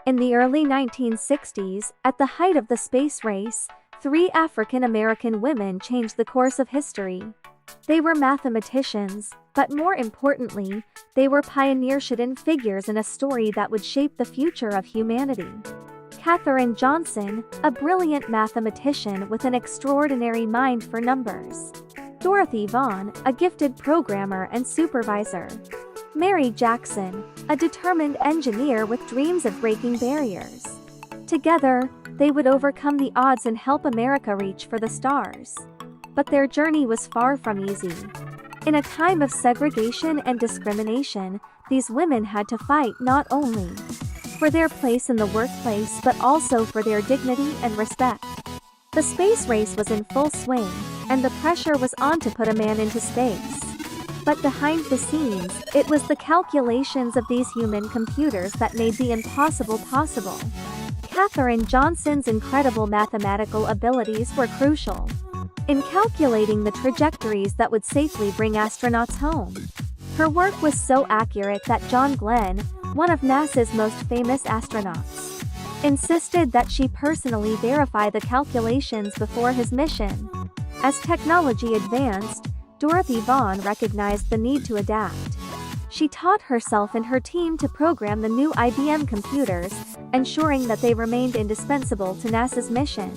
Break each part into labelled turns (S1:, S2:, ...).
S1: In the early 1960s, at the height of the space race, 3 African American women changed the course of history. They were mathematicians, but more importantly, they were pioneer-hidden figures in a story that would shape the future of humanity. Katherine Johnson, a brilliant mathematician with an extraordinary mind for numbers. Dorothy Vaughan, a gifted programmer and supervisor. Mary Jackson, a determined engineer with dreams of breaking barriers. Together, they would overcome the odds and help America reach for the stars. But their journey was far from easy. In a time of segregation and discrimination, these women had to fight not only for their place in the workplace but also for their dignity and respect. The space race was in full swing, and the pressure was on to put a man into space. But behind the scenes, it was the calculations of these human computers that made the impossible possible. Katherine Johnson's incredible mathematical abilities were crucial in calculating the trajectories that would safely bring astronauts home. Her work was so accurate that Glen, one of NASA's most famous astronauts, insisted that she personally verify the calculations before his mission. As technology advanced, Dorothy Vaughan recognized the need to adapt. She taught herself and her team to program the new IBM computers, ensuring that they remained indispensable to NASA's mission.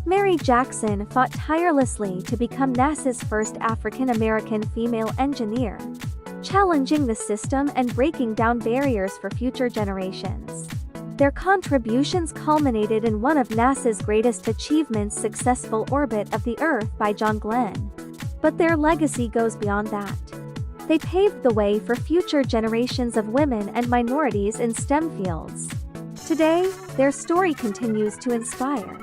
S1: Mary Jackson fought tirelessly to become NASA's first African-American female engineer, challenging the system and breaking down barriers for future generations. Their contributions culminated in one of NASA's greatest achievements, successful orbit of the Earth by Glen. But their legacy goes beyond that. They paved the way for future generations of women and minorities in STEM fields. Today, their story continues to inspire.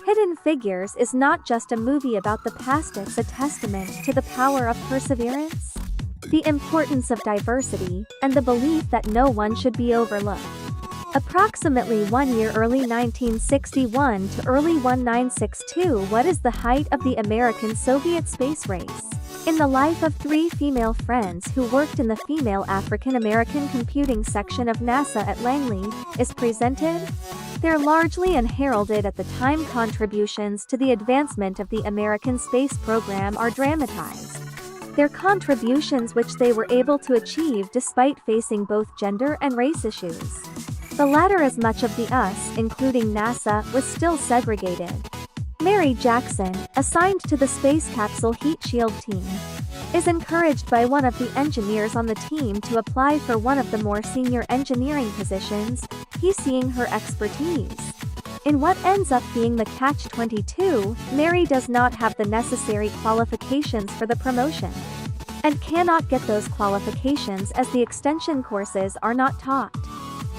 S1: Hidden Figures is not just a movie about the past, it's a testament to the power of perseverance, the importance of diversity, and the belief that no one should be overlooked. Approximately 1 year early 1961 to early 1962, what is the height of the American-Soviet space race? In the life of 3 female friends who worked in the female African-American computing section of NASA at Langley, is presented. Their largely unheralded at the time contributions to the advancement of the American space program are dramatized. Their contributions, which they were able to achieve despite facing both gender and race issues. The latter, as much of the US, including NASA, was still segregated. Mary Jackson, assigned to the space capsule heat shield team, is encouraged by one of the engineers on the team to apply for one of the more senior engineering positions, he seeing her expertise. In what ends up being the catch-22, Mary does not have the necessary qualifications for the promotion, and cannot get those qualifications as the extension courses are not taught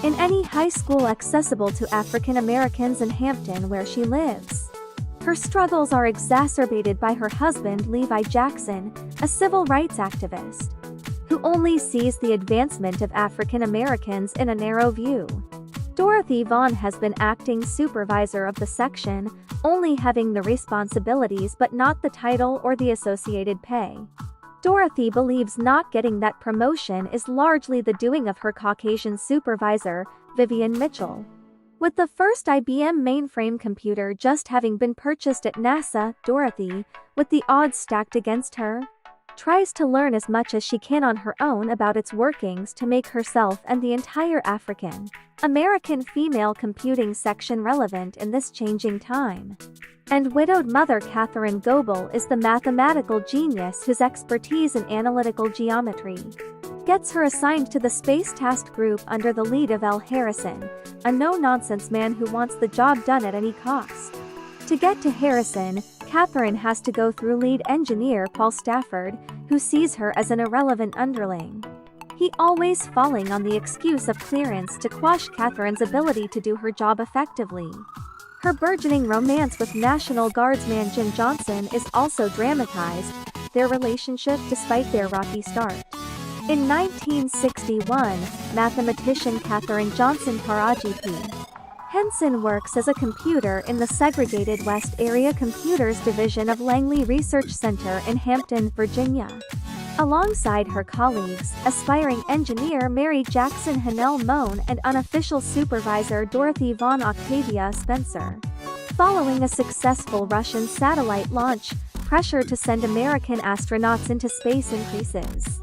S1: in any high school accessible to African Americans in Hampton, where she lives. Her struggles are exacerbated by her husband Levi Jackson, a civil rights activist, who only sees the advancement of African Americans in a narrow view. Dorothy Vaughan has been acting supervisor of the section, only having the responsibilities but not the title or the associated pay. Dorothy believes not getting that promotion is largely the doing of her Caucasian supervisor, Vivian Mitchell. With the first IBM mainframe computer just having been purchased at NASA, Dorothy, with the odds stacked against her, tries to learn as much as she can on her own about its workings to make herself and the entire African American female computing section relevant in this changing time. And widowed mother Katherine Goble is the mathematical genius whose expertise in analytical geometry gets her assigned to the Space Task Group under the lead of L. Harrison, a no-nonsense man who wants the job done at any cost. To get to Harrison, Katherine has to go through lead engineer Paul Stafford, who sees her as an irrelevant underling. He always falling on the excuse of clearance to quash Katherine's ability to do her job effectively. Her burgeoning romance with National Guardsman Jim Johnson is also dramatized, their relationship despite their rocky start. In 1961, mathematician Katherine Johnson Taraji P. Henson works as a computer in the segregated West Area Computers Division of Langley Research Center in Hampton, Virginia. Alongside her colleagues, aspiring engineer Mary Jackson Hanel Moan and unofficial supervisor Dorothy Von Octavia Spencer. Following a successful Russian satellite launch, pressure to send American astronauts into space increases.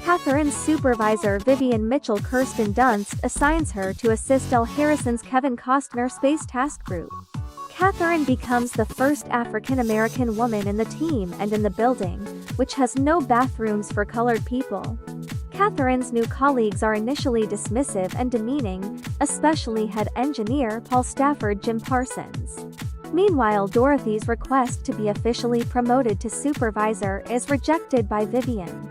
S1: Katherine's supervisor Vivian Mitchell Kirsten Dunst assigns her to assist L. Harrison's Kevin Costner Space Task Group. Katherine becomes the first African-American woman in the team and in the building, which has no bathrooms for colored people. Katherine's new colleagues are initially dismissive and demeaning, especially head engineer Paul Stafford Jim Parsons. Meanwhile, Dorothy's request to be officially promoted to supervisor is rejected by Vivian.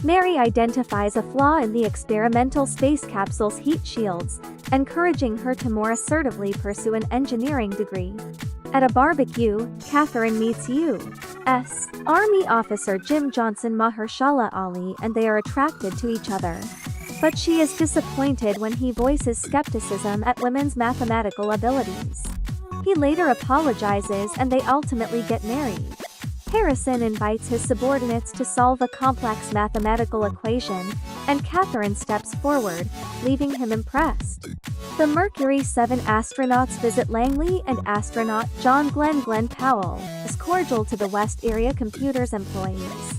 S1: Mary identifies a flaw in the experimental space capsule's heat shields, encouraging her to more assertively pursue an engineering degree. At a barbecue, Katherine meets U.S. Army officer Jim Johnson Mahershala Ali, and they are attracted to each other. But she is disappointed when he voices skepticism at women's mathematical abilities. He later apologizes and they ultimately get married. Harrison invites his subordinates to solve a complex mathematical equation, and Katherine steps forward, leaving him impressed. The Mercury 7 astronauts visit Langley, and astronaut John Glen Powell is cordial to the West Area Computers employees.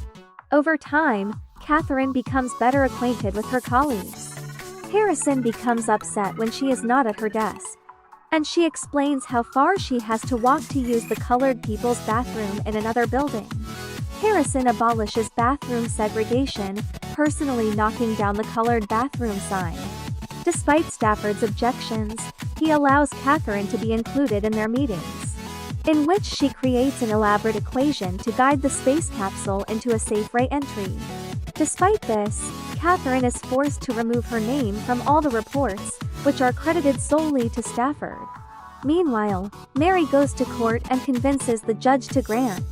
S1: Over time, Katherine becomes better acquainted with her colleagues. Harrison becomes upset when she is not at her desk, and she explains how far she has to walk to use the colored people's bathroom in another building. Harrison abolishes bathroom segregation, personally knocking down the colored bathroom sign. Despite Stafford's objections, he allows Katherine to be included in their meetings, in which she creates an elaborate equation to guide the space capsule into a safe re-entry. Despite this, Katherine is forced to remove her name from all the reports, which are credited solely to Stafford. Meanwhile, Mary goes to court and convinces the judge to grant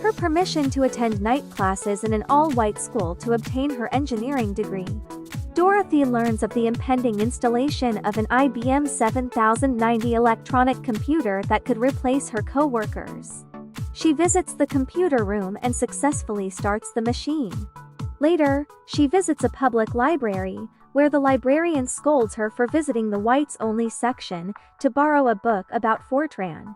S1: her permission to attend night classes in an all-white school to obtain her engineering degree. Dorothy learns of the impending installation of an IBM 7090 electronic computer that could replace her co-workers. She visits the computer room and successfully starts the machine. Later, she visits a public library, where the librarian scolds her for visiting the whites-only section to borrow a book about Fortran.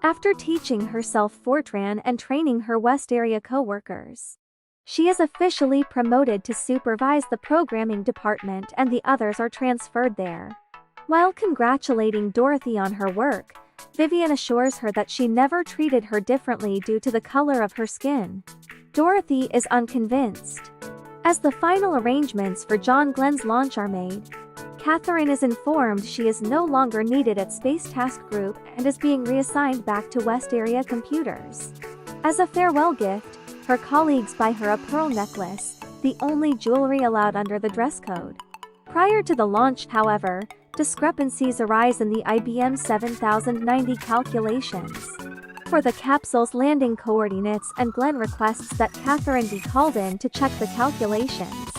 S1: After teaching herself Fortran and training her West Area co-workers, she is officially promoted to supervise the programming department, and the others are transferred there. While congratulating Dorothy on her work, Vivian assures her that she never treated her differently due to the color of her skin. Dorothy is unconvinced. As the final arrangements for Glen's launch are made, Katherine is informed she is no longer needed at Space Task Group and is being reassigned back to West Area Computers. As a farewell gift, her colleagues buy her a pearl necklace, the only jewelry allowed under the dress code. Prior to the launch, however, discrepancies arise in the IBM 7090 calculations for the capsule's landing coordinates, and Glen requests that Katherine be called in to check the calculations.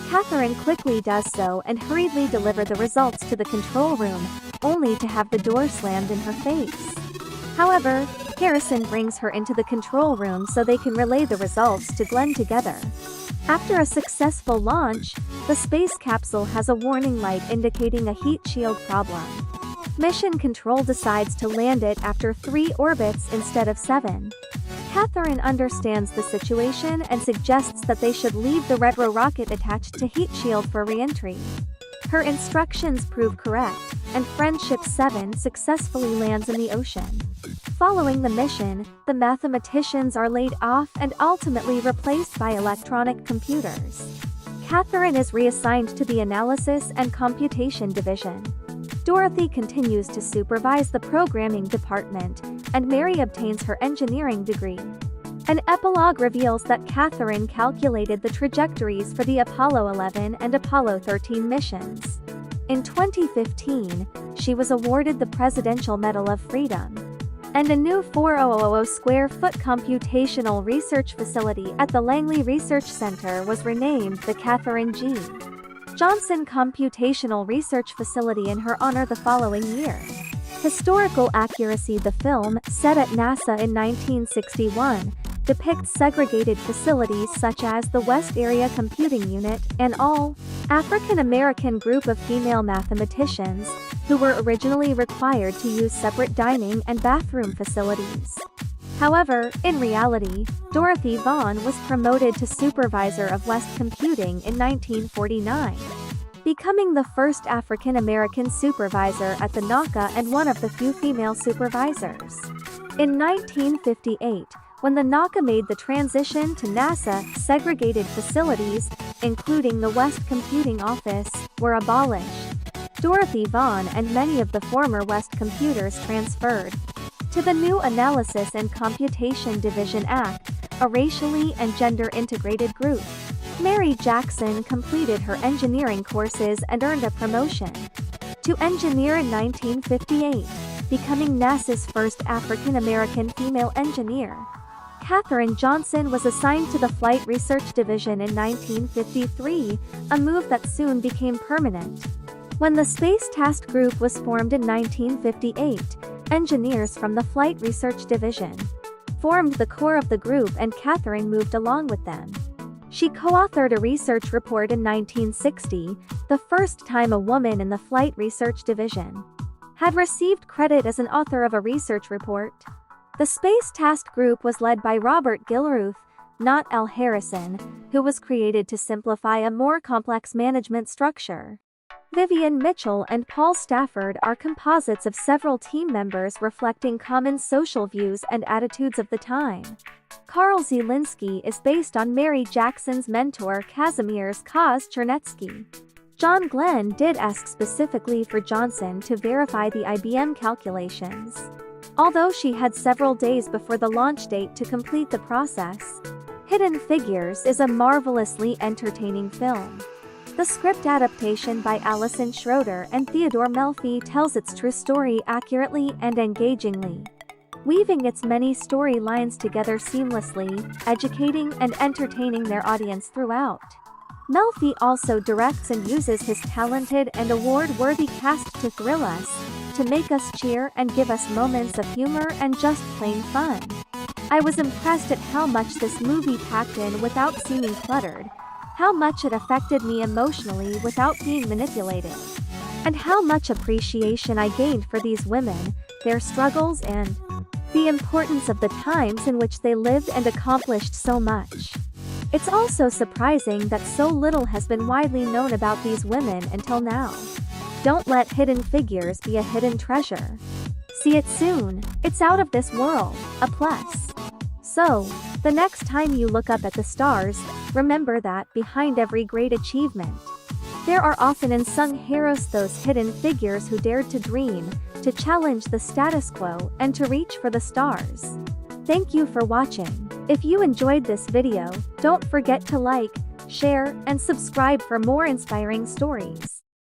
S1: Katherine quickly does so and hurriedly deliver the results to the control room, only to have the door slammed in her face. However, Harrison brings her into the control room so they can relay the results to Glen together. After a successful launch, the space capsule has a warning light indicating a heat shield problem. Mission Control decides to land it after 3 orbits instead of 7. Katherine understands the situation and suggests that they should leave the retro rocket attached to heat shield for re-entry. Her instructions prove correct, and Friendship 7 successfully lands in the ocean. Following the mission, the mathematicians are laid off and ultimately replaced by electronic computers. Katherine is reassigned to the Analysis and Computation Division. Dorothy continues to supervise the programming department, and Mary obtains her engineering degree. An epilogue reveals that Katherine calculated the trajectories for the Apollo 11 and Apollo 13 missions. In 2015, she was awarded the Presidential Medal of Freedom, and a new 4,000 square foot computational research facility at the Langley Research Center was renamed the Katherine G. Johnson Computational Research Facility in her honor the following year. Historical accuracy. The film, set at NASA in 1961, depict segregated facilities such as the West Area Computing Unit, an all-African American group of female mathematicians, who were originally required to use separate dining and bathroom facilities. However, in reality, Dorothy Vaughan was promoted to supervisor of West Computing in 1949, becoming the first African American supervisor at the NACA and one of the few female supervisors. In 1958, when the NACA made the transition to NASA, segregated facilities, including the West Computing Office, were abolished. Dorothy Vaughan and many of the former West computers transferred to the new Analysis and Computation Division Act, a racially and gender-integrated group. Mary Jackson completed her engineering courses and earned a promotion to engineer in 1958, becoming NASA's first African-American female engineer. Katherine Johnson was assigned to the Flight Research Division in 1953, a move that soon became permanent. When the Space Task Group was formed in 1958, engineers from the Flight Research Division formed the core of the group and Katherine moved along with them. She co-authored a research report in 1960, the first time a woman in the Flight Research Division had received credit as an author of a research report. The Space Task Group was led by Robert Gilruth, not L. Harrison, who was created to simplify a more complex management structure. Vivian Mitchell and Paul Stafford are composites of several team members reflecting common social views and attitudes of the time. Carl Zielinski is based on Mary Jackson's mentor Kazimierz Koz-Chernetsky. John Glen did ask specifically for Johnson to verify the IBM calculations, although she had several days before the launch date to complete the process. Hidden Figures is a marvelously entertaining film. The script adaptation by Alison Schroeder and Theodore Melfi tells its true story accurately and engagingly, weaving its many storylines together seamlessly, educating and entertaining their audience throughout. Melfi also directs and uses his talented and award-worthy cast to thrill us, to make us cheer and give us moments of humor and just plain fun. I was impressed at how much this movie packed in without seeming cluttered, how much it affected me emotionally without being manipulated, and how much appreciation I gained for these women, their struggles and the importance of the times in which they lived and accomplished so much. It's also surprising that so little has been widely known about these women until now. Don't let Hidden Figures be a hidden treasure. See it soon. It's out of this world, a plus. So, the next time you look up at the stars, remember that behind every great achievement, there are often unsung heroes, those hidden figures who dared to dream, to challenge the status quo, and to reach for the stars. Thank you for watching. If you enjoyed this video, don't forget to like, share, and subscribe for more inspiring stories.